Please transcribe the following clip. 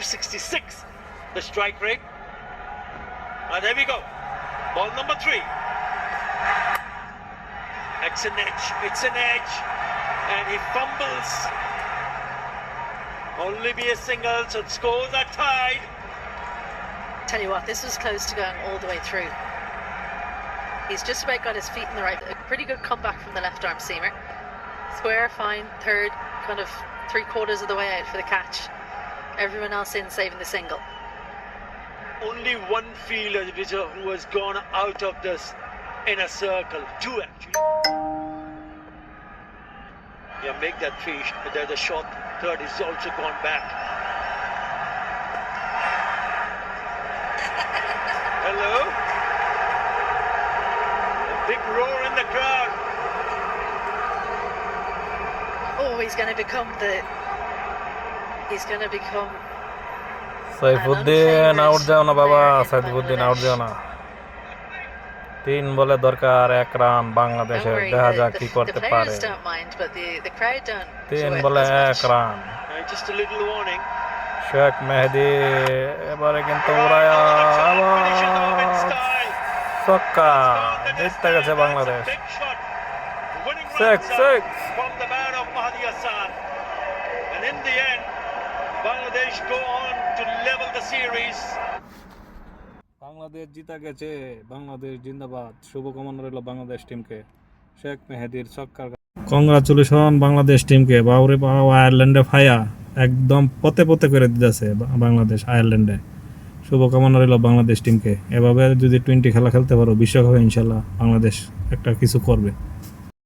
266, the strike rate. And there we go. Ball number 3. It's an edge. And he fumbles. Only be a single, so scores are tied. Tell you what, this was close to going all the way through. He's just about got his feet in the right. A pretty good comeback from the left arm seamer. Square, fine, third, kind of 3/4 of the way out for the catch. Everyone else in saving the single. Only one fielder who has gone out of this inner circle. 2 actually. Yeah, make that 3. The short third is also gone back. Hello? A big roar in the crowd. Oh, he's going to become Saifuddin out যাও না বাবা, Saifuddin out যাও না। 3 বলে দরকার 1 run বাংলাদেশের, দেখা যাক কি করতে পারে। 3 বলে 1 run. Just a little warning. Sheikh Mehedi এবারে কিন্তু উড়ায়া ছক্কা, জিততে গেছে Bangladesh. Big shot. Winning Six. from the man of Mahdi Hassan. And in the end, Bangladesh go on to level the series. Bangladesh জিতা গেছে, বাংলাদেশ জিন্দাবাদ। শুভকামনা রইল বাংলাদেশ টিমকে, শেখ মেহেদির ছক্কার। কংগ্রাচুলেশন বাংলাদেশ টিমকে। বাউরে বাউ, আয়ারল্যান্ডে ফায়া একদম পতে পতে করে দিতেছে বাংলাদেশ আয়ারল্যান্ডে। শুভকামনা রইল বাংলাদেশ টিমকে। এভাবে যদি 20 খেলা খেলতে পারো বিশ্বকাপে ইনশাল্লাহ বাংলাদেশ একটা কিছু করবে।